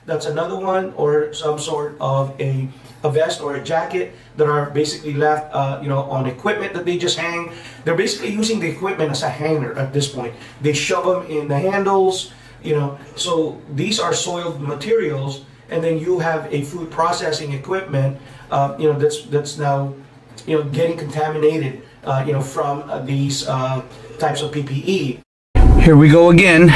That's another one, or some sort of a vest or a jacket that are basically left, on equipment that they just hang. They're basically using the equipment as a hanger at this point. They shove them in the handles, So these are soiled materials, and then you have a food processing equipment, that's now, getting contaminated, from these types of PPE. Here we go again.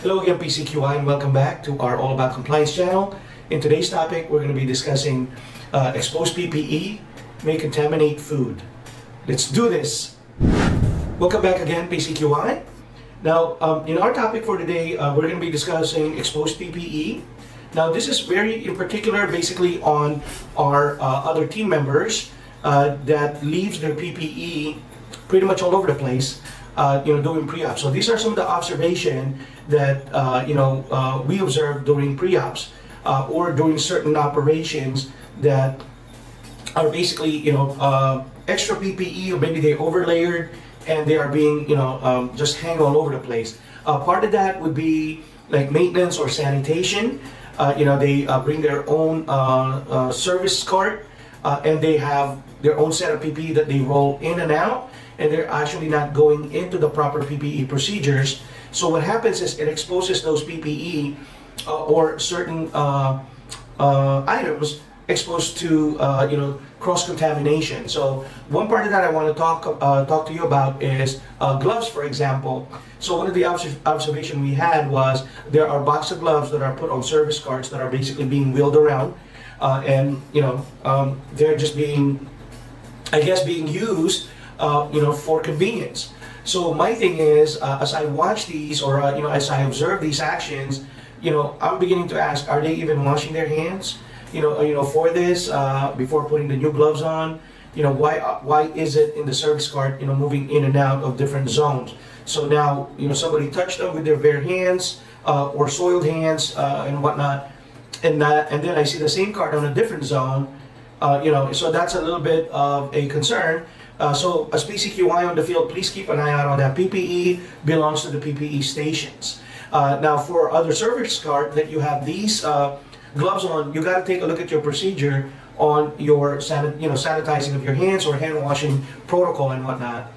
Hello again, PCQI, and welcome back to our All About Compliance channel. In today's topic, we're going to be discussing exposed PPE may contaminate food. Let's do this. Welcome back again, PCQI. Now, in our topic for today, we're going to be discussing exposed PPE. Now, this is very in particular basically on our other team members that leaves their PPE pretty much all over the place, doing pre-op. So these are some of the observation that we observed during pre-ops or during certain operations that are basically extra PPE, or maybe they overlayered and they are being just hang all over the place. Part of that would be like maintenance or sanitation. They bring their own service cart and they have their own set of PPE that they roll in and out, and they're actually not going into the proper PPE procedures. So what happens is it exposes those PPE or certain items exposed to cross-contamination. So one part of that I want to talk to you about is gloves, for example. So one of the observation we had was there are box of gloves that are put on service carts that are basically being wheeled around, and they're just being, I guess, being used for convenience. So my thing is, as I watch these, or as I observe these actions, I'm beginning to ask: are they even washing their hands? For this before putting the new gloves on? Why is it in the service cart, moving in and out of different zones? So now, somebody touched them with their bare hands or soiled hands and whatnot, and then I see the same cart on a different zone. So that's a little bit of a concern. So as PCQI on the field, please keep an eye out on that. PPE belongs to the PPE stations. Now, for other service cart that you have these gloves on, you got to take a look at your procedure on your sanitizing of your hands or hand washing protocol and whatnot.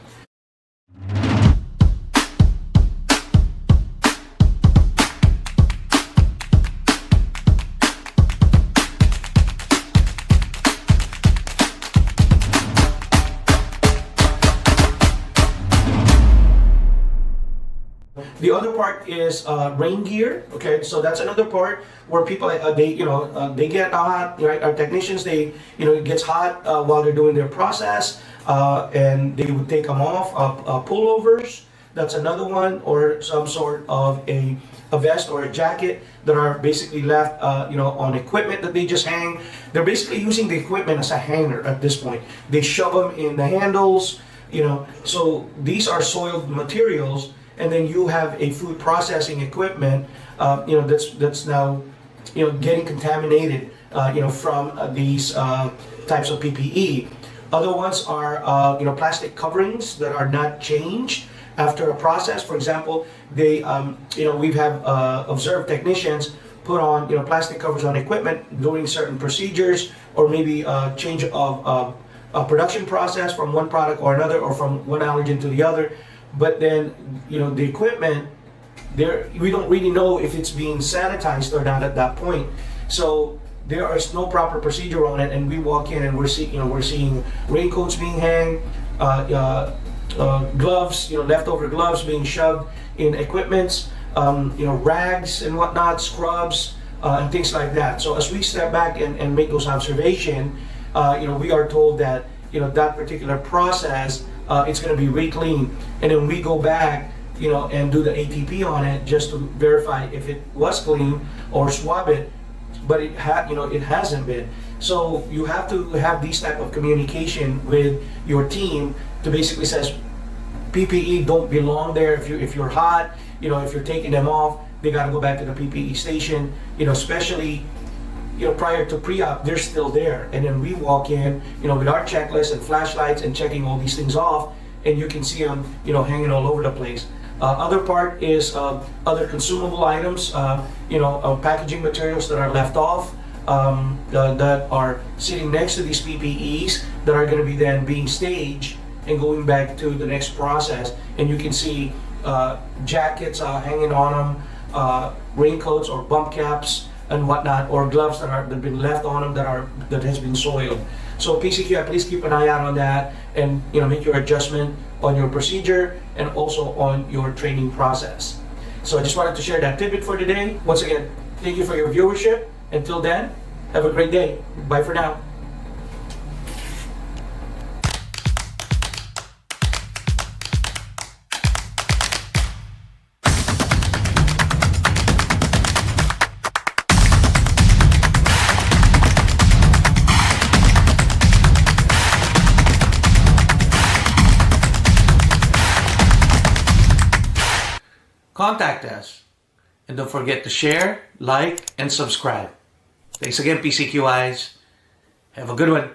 The other part is rain gear. Okay, so that's another part where people they get hot. Right, our technicians, it gets hot while they're doing their process, and they would take them off. Pullovers. That's another one, or some sort of a vest or a jacket that are basically left on equipment that they just hang. They're basically using the equipment as a hanger at this point. They shove them in the handles. So these are soiled materials. And then you have a food processing equipment, that's now, getting contaminated, from these types of PPE. Other ones are, plastic coverings that are not changed after a process. For example, they, we've observed technicians put on, plastic covers on equipment during certain procedures, or maybe change of a production process from one product or another, or from one allergen to the other. But then, the equipment, we don't really know if it's being sanitized or not at that point. So there is no proper procedure on it, and we walk in and we're seeing raincoats being hanged, gloves, leftover gloves being shoved in equipments, rags and whatnot, scrubs, and things like that. So as we step back and make those observations, we are told that that particular process, it's going to be re-cleaned, and then we go back and do the ATP on it just to verify if it was clean, or swab it, but it hasn't been. So you have to have these type of communication with your team to basically says PPE don't belong there. If you're hot, if you're taking them off, they got to go back to the PPE station. Especially prior to pre-op, they're still there. And then we walk in, with our checklist and flashlights and checking all these things off, and you can see them, hanging all over the place. Other part is other consumable items, packaging materials that are left off, that are sitting next to these PPEs that are going to be then being staged and going back to the next process. And you can see jackets hanging on them, raincoats or bump caps and whatnot, or gloves that have been left on them that has been soiled. So PCQI, please keep an eye out on that, and make your adjustment on your procedure and also on your training process. So I just wanted to share that tidbit for today. Once again, thank you for your viewership. Until then, have a great day. Bye for now. Contact us, and don't forget to share, like, and subscribe. Thanks again, PCQIs. Have a good one.